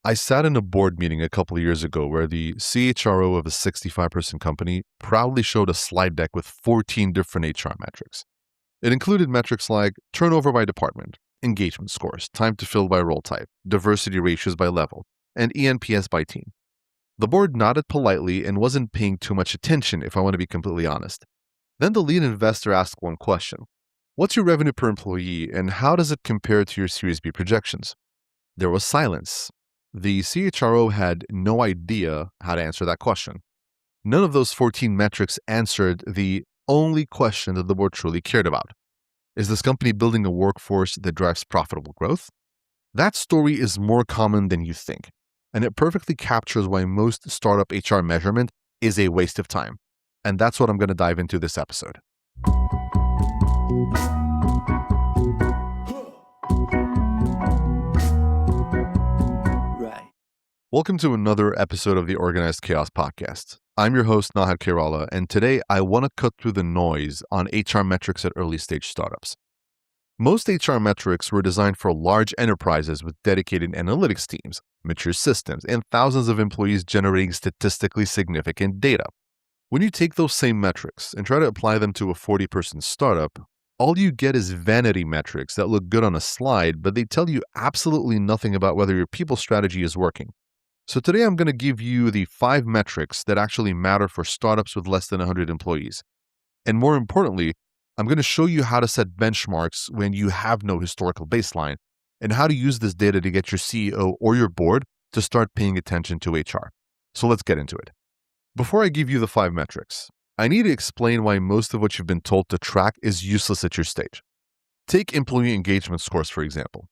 I sat in a board meeting a couple of years ago where the CHRO of a 65-person company proudly showed a slide deck with 14 different HR metrics. It included metrics like turnover by department, engagement scores, time to fill by role type, diversity ratios by level, and ENPS by team. The board nodded politely and wasn't paying too much attention, if I want to be completely honest. Then the lead investor asked one question: what's your revenue per employee and how does it compare to your Series B projections? There was silence. The CHRO had no idea how to answer that question. None of those 14 metrics answered the only question that the board truly cared about. Is this company building a workforce that drives profitable growth? That story is more common than you think, and it perfectly captures why most startup HR measurement is a waste of time. And that's what I'm going to dive into this episode. Welcome to another episode of the Organized Chaos Podcast. I'm your host, Nahad Kerala, and today I want to cut through the noise on HR metrics at early stage startups. Most HR metrics were designed for large enterprises with dedicated analytics teams, mature systems, and thousands of employees generating statistically significant data. When you take those same metrics and try to apply them to a 40-person startup, all you get is vanity metrics that look good on a slide, but they tell you absolutely nothing about whether your people strategy is working. So today I'm going to give you the 5 metrics that actually matter for startups with less than 100 employees. And more importantly, I'm going to show you how to set benchmarks when you have no historical baseline and how to use this data to get your CEO or your board to start paying attention to HR. So let's get into it. Before I give you the 5 metrics, I need to explain why most of what you've been told to track is useless at your stage. Take employee engagement scores, for example.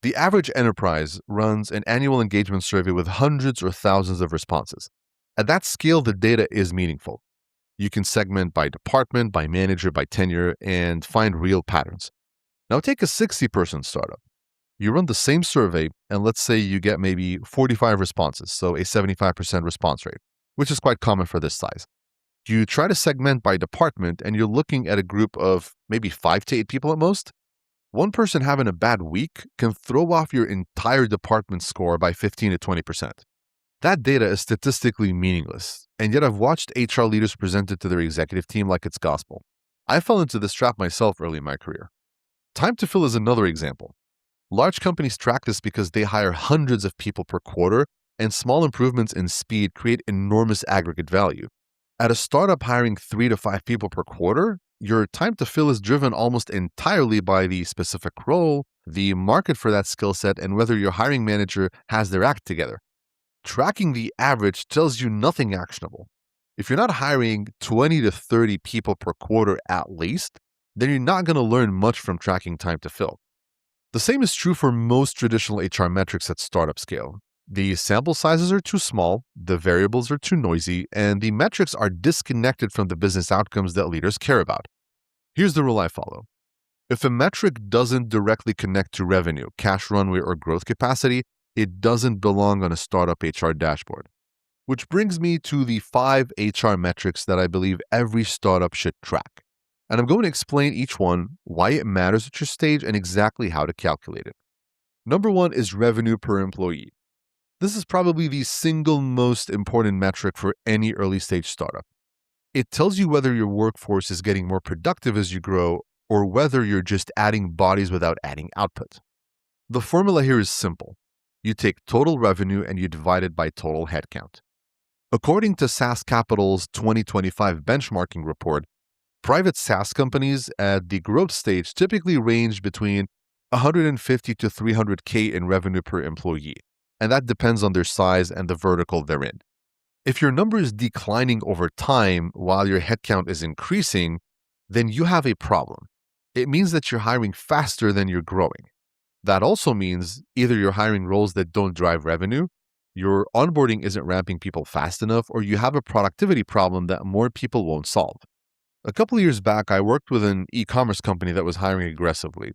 The average enterprise runs an annual engagement survey with hundreds or thousands of responses. At that scale, the data is meaningful. You can segment by department, by manager, by tenure, and find real patterns. Now take a 60-person startup. You run the same survey, and let's say you get maybe 45 responses, so a 75% response rate, which is quite common for this size. You try to segment by department, and you're looking at a group of maybe 5 to 8 people at most. One person having a bad week can throw off your entire department score by 15 to 20%. That data is statistically meaningless, and yet I've watched HR leaders present it to their executive team like it's gospel. I fell into this trap myself early in my career. Time to fill is another example. Large companies track this because they hire hundreds of people per quarter, and small improvements in speed create enormous aggregate value. At a startup hiring 3 to 5 people per quarter, your time to fill is driven almost entirely by the specific role, the market for that skill set, and whether your hiring manager has their act together. Tracking the average tells you nothing actionable. If you're not hiring 20 to 30 people per quarter at least, then you're not going to learn much from tracking time to fill. The same is true for most traditional HR metrics at startup scale. The sample sizes are too small, the variables are too noisy, and the metrics are disconnected from the business outcomes that leaders care about. Here's the rule I follow. If a metric doesn't directly connect to revenue, cash runway, or growth capacity, it doesn't belong on a startup HR dashboard. Which brings me to the 5 HR metrics that I believe every startup should track. And I'm going to explain each one, why it matters at your stage, and exactly how to calculate it. Number 1 is revenue per employee. This is probably the single most important metric for any early stage startup. It tells you whether your workforce is getting more productive as you grow or whether you're just adding bodies without adding output. The formula here is simple. You take total revenue and you divide it by total headcount. According to SaaS Capital's 2025 benchmarking report, private SaaS companies at the growth stage typically range between 150 to 300K in revenue per employee. And that depends on their size and the vertical they're in. If your number is declining over time while your headcount is increasing, then you have a problem. It means that you're hiring faster than you're growing. That also means either you're hiring roles that don't drive revenue, your onboarding isn't ramping people fast enough, or you have a productivity problem that more people won't solve. A couple of years back, I worked with an e-commerce company that was hiring aggressively.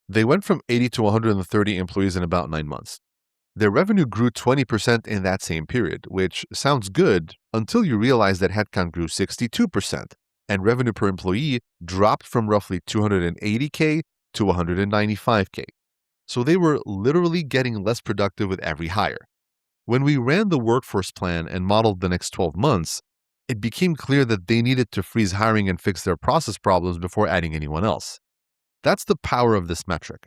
They went from 80 to 130 employees in about 9 months. Their revenue grew 20% in that same period, which sounds good until you realize that headcount grew 62% and revenue per employee dropped from roughly 280K to 195K. So they were literally getting less productive with every hire. When we ran the workforce plan and modeled the next 12 months, it became clear that they needed to freeze hiring and fix their process problems before adding anyone else. That's the power of this metric.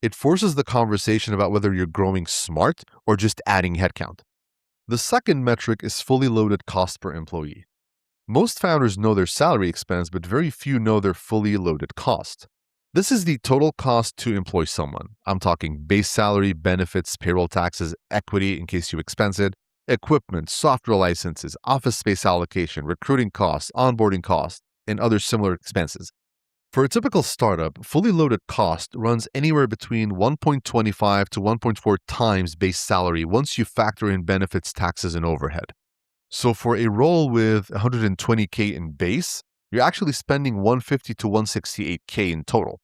It forces the conversation about whether you're growing smart or just adding headcount. The second metric is fully loaded cost per employee. Most founders know their salary expense, but very few know their fully loaded cost. This is the total cost to employ someone. I'm talking base salary, benefits, payroll taxes, equity in case you expense it, equipment, software licenses, office space allocation, recruiting costs, onboarding costs, and other similar expenses. For a typical startup, fully loaded cost runs anywhere between 1.25 to 1.4 times base salary once you factor in benefits, taxes, and overhead. So for a role with 120K in base, you're actually spending 150 to 168K in total.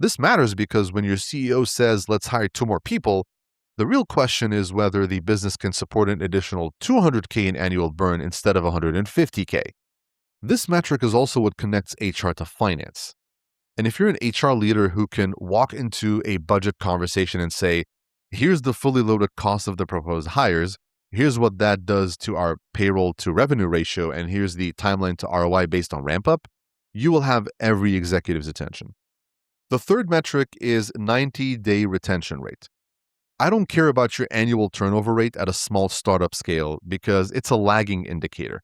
This matters because when your CEO says, let's hire 2 more people, the real question is whether the business can support an additional 200K in annual burn instead of 150K. This metric is also what connects HR to finance. And if you're an HR leader who can walk into a budget conversation and say, here's the fully loaded cost of the proposed hires, here's what that does to our payroll to revenue ratio, and here's the timeline to ROI based on ramp up, you will have every executive's attention. The third metric is 90-day retention rate. I don't care about your annual turnover rate at a small startup scale because it's a lagging indicator.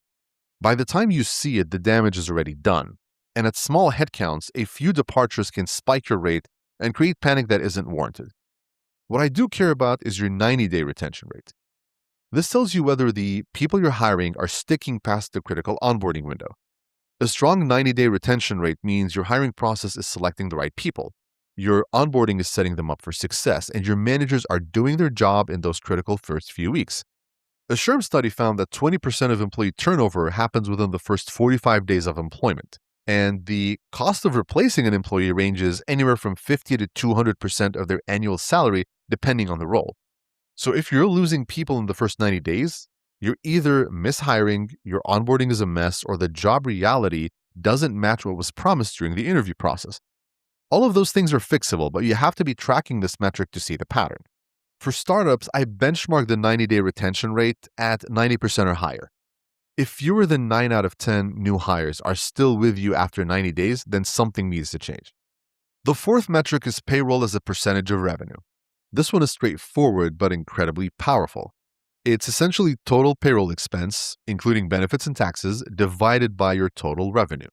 By the time you see it, the damage is already done. And at small headcounts, a few departures can spike your rate and create panic that isn't warranted. What I do care about is your 90-day retention rate. This tells you whether the people you're hiring are sticking past the critical onboarding window. A strong 90-day retention rate means your hiring process is selecting the right people, your onboarding is setting them up for success, and your managers are doing their job in those critical first few weeks. A SHRM study found that 20% of employee turnover happens within the first 45 days of employment, and the cost of replacing an employee ranges anywhere from 50 to 200% of their annual salary, depending on the role. So if you're losing people in the first 90 days, you're either mishiring, your onboarding is a mess, or the job reality doesn't match what was promised during the interview process. All of those things are fixable, but you have to be tracking this metric to see the pattern. For startups, I benchmark the 90-day retention rate at 90% or higher. If fewer than 9 out of 10 new hires are still with you after 90 days, then something needs to change. The fourth metric is payroll as a percentage of revenue. This one is straightforward but incredibly powerful. It's essentially total payroll expense, including benefits and taxes, divided by your total revenue.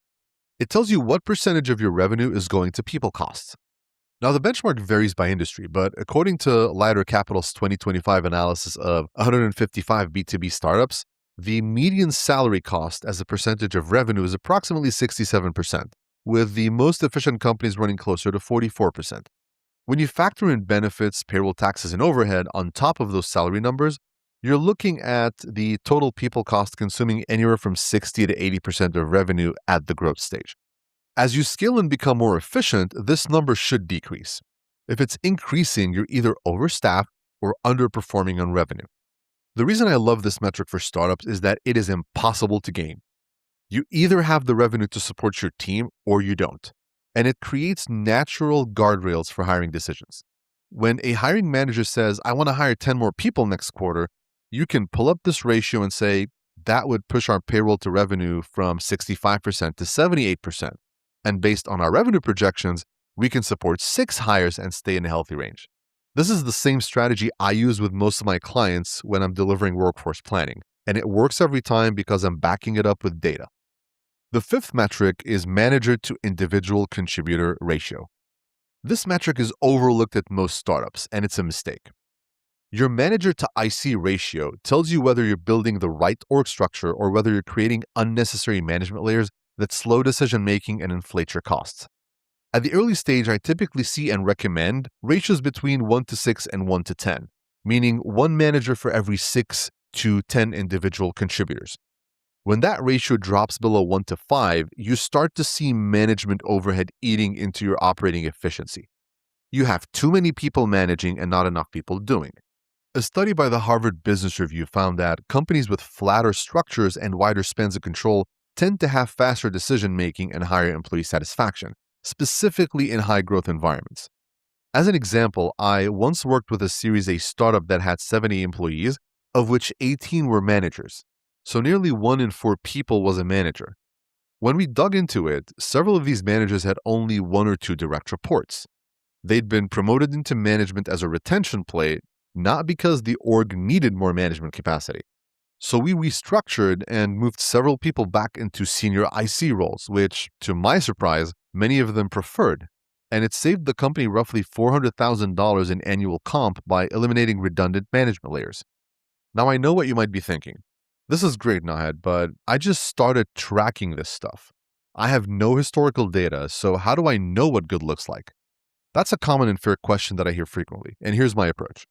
It tells you what percentage of your revenue is going to people costs. Now, the benchmark varies by industry, but according to Ladder Capital's 2025 analysis of 155 B2B startups, the median salary cost as a percentage of revenue is approximately 67%, with the most efficient companies running closer to 44%. When you factor in benefits, payroll taxes, and overhead on top of those salary numbers, you're looking at the total people cost consuming anywhere from 60 to 80% of revenue at the growth stage. As you scale and become more efficient, this number should decrease. If it's increasing, you're either overstaffed or underperforming on revenue. The reason I love this metric for startups is that it is impossible to gain. You either have the revenue to support your team or you don't. And it creates natural guardrails for hiring decisions. When a hiring manager says, I want to hire 10 more people next quarter, you can pull up this ratio and say, that would push our payroll to revenue from 65% to 78%. And based on our revenue projections, we can support 6 hires and stay in a healthy range. This is the same strategy I use with most of my clients when I'm delivering workforce planning. And it works every time because I'm backing it up with data. The fifth metric is manager to individual contributor ratio. This metric is overlooked at most startups, and it's a mistake. Your manager to IC ratio tells you whether you're building the right org structure or whether you're creating unnecessary management layers that slow decision-making and inflate your costs. At the early stage, I typically see and recommend ratios between 1 to 6 and 1 to 10, meaning 1 manager for every 6 to 10 individual contributors. When that ratio drops below 1 to 5, you start to see management overhead eating into your operating efficiency. You have too many people managing and not enough people doing. A study by the Harvard Business Review found that companies with flatter structures and wider spans of control tend to have faster decision-making and higher employee satisfaction, specifically in high-growth environments. As an example, I once worked with a Series A startup that had 70 employees, of which 18 were managers. So nearly 1 in 4 people was a manager. When we dug into it, several of these managers had only 1 or 2 direct reports. They'd been promoted into management as a retention play, not because the org needed more management capacity. So we restructured and moved several people back into senior IC roles, which, to my surprise, many of them preferred. And it saved the company roughly $400,000 in annual comp by eliminating redundant management layers. Now, I know what you might be thinking. This is great, Nahed, but I just started tracking this stuff. I have no historical data, so how do I know what good looks like? That's a common and fair question that I hear frequently, and here's my approach.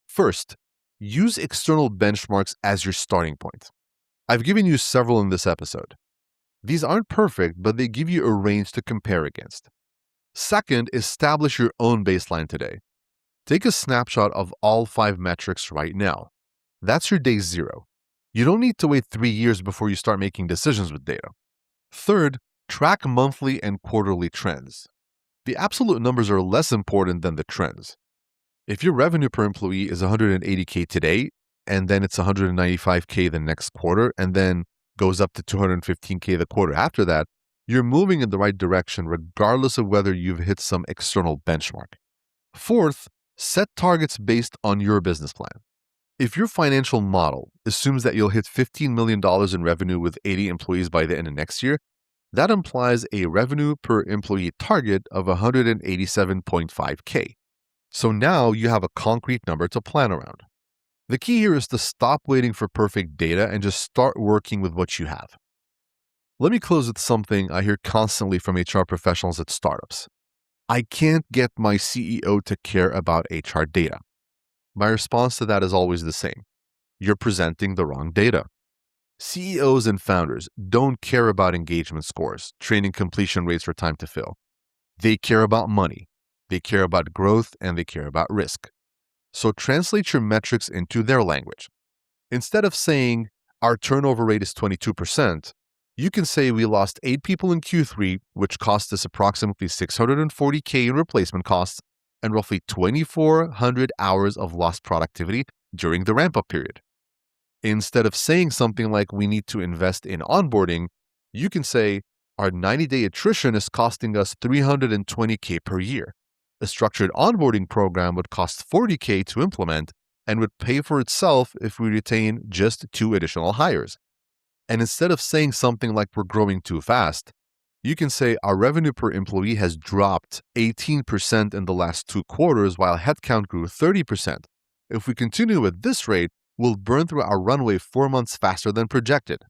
First, use external benchmarks as your starting point. I've given you several in this episode. These aren't perfect, but they give you a range to compare against. Second, establish your own baseline today. Take a snapshot of all 5 metrics right now. That's your day 0. You don't need to wait 3 years before you start making decisions with data. Third, track monthly and quarterly trends. The absolute numbers are less important than the trends. If your revenue per employee is $180K today, and then it's $195K the next quarter, and then goes up to $215K the quarter after that, you're moving in the right direction regardless of whether you've hit some external benchmark. Fourth, set targets based on your business plan. If your financial model assumes that you'll hit $15 million in revenue with 80 employees by the end of next year, that implies a revenue per employee target of $187.5K. So now you have a concrete number to plan around. The key here is to stop waiting for perfect data and just start working with what you have. Let me close with something I hear constantly from HR professionals at startups. I can't get my CEO to care about HR data. My response to that is always the same. You're presenting the wrong data. CEOs and founders don't care about engagement scores, training completion rates, or time to fill. They care about money, they care about growth, and they care about risk. So translate your metrics into their language. Instead of saying, our turnover rate is 22%, you can say we lost 8 people in Q3, which cost us approximately $640K in replacement costs and roughly 2,400 hours of lost productivity during the ramp-up period. Instead of saying something like we need to invest in onboarding, you can say our 90-day attrition is costing us $320K per year. A structured onboarding program would cost $40K to implement and would pay for itself if we retain just 2 additional hires. And instead of saying something like we're growing too fast, you can say our revenue per employee has dropped 18% in the last 2 quarters while headcount grew 30%. If we continue at this rate, we'll burn through our runway 4 months faster than projected.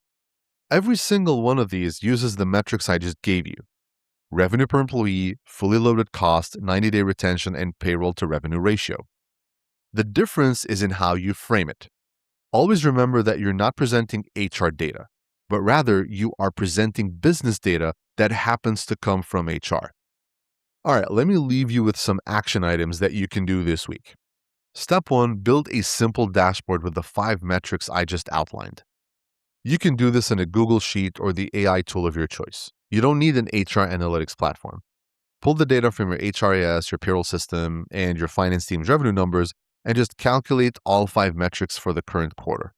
Every single one of these uses the metrics I just gave you. Revenue per employee, fully loaded cost, 90-day retention, and payroll to revenue ratio. The difference is in how you frame it. Always remember that you're not presenting HR data, but rather you are presenting business data that happens to come from HR. All right, let me leave you with some action items that you can do this week. Step 1, build a simple dashboard with the 5 metrics I just outlined. You can do this in a Google Sheet or the AI tool of your choice. You don't need an HR analytics platform. Pull the data from your HRIS, your payroll system, and your finance team's revenue numbers, and just calculate all 5 metrics for the current quarter.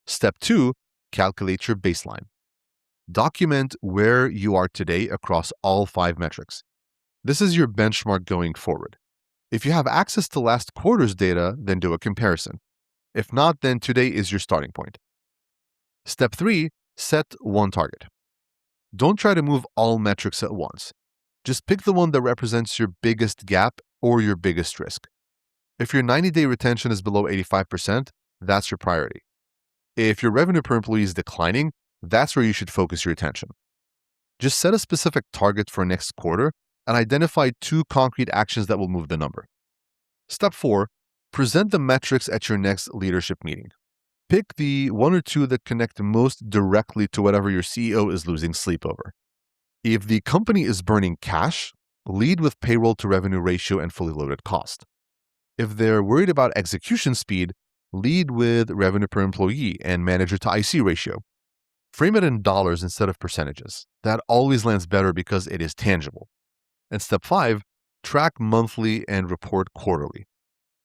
Step 2, calculate your baseline. Document where you are today across all 5 metrics. This is your benchmark going forward. If you have access to last quarter's data, then do a comparison. If not, then today is your starting point. Step 3, set one target. Don't try to move all metrics at once. Just pick the one that represents your biggest gap or your biggest risk. If your 90-day retention is below 85%, that's your priority. If your revenue per employee is declining, that's where you should focus your attention. Just set a specific target for next quarter and identify 2 concrete actions that will move the number. Step 4, present the metrics at your next leadership meeting. Pick the 1 or 2 that connect most directly to whatever your CEO is losing sleep over. If the company is burning cash, lead with payroll to revenue ratio and fully loaded cost. If they're worried about execution speed, lead with revenue per employee and manager to IC ratio. Frame it in dollars instead of percentages. That always lands better because it is tangible. And step 5, track monthly and report quarterly.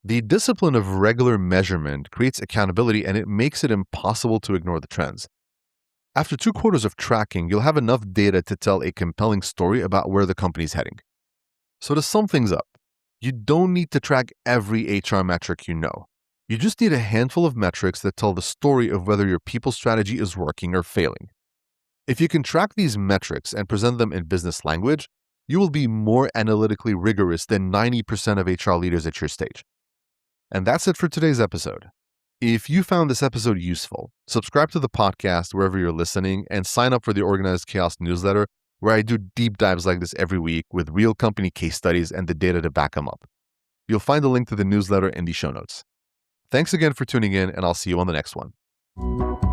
The discipline of regular measurement creates accountability and it makes it impossible to ignore the trends. After 2 quarters of tracking, you'll have enough data to tell a compelling story about where the company's heading. So to sum things up, you don't need to track every HR metric you know. You just need a handful of metrics that tell the story of whether your people strategy is working or failing. If you can track these metrics and present them in business language, you will be more analytically rigorous than 90% of HR leaders at your stage. And that's it for today's episode. If you found this episode useful, subscribe to the podcast wherever you're listening and sign up for the Organized Chaos newsletter, where I do deep dives like this every week with real company case studies and the data to back them up. You'll find a link to the newsletter in the show notes. Thanks again for tuning in, and I'll see you on the next one.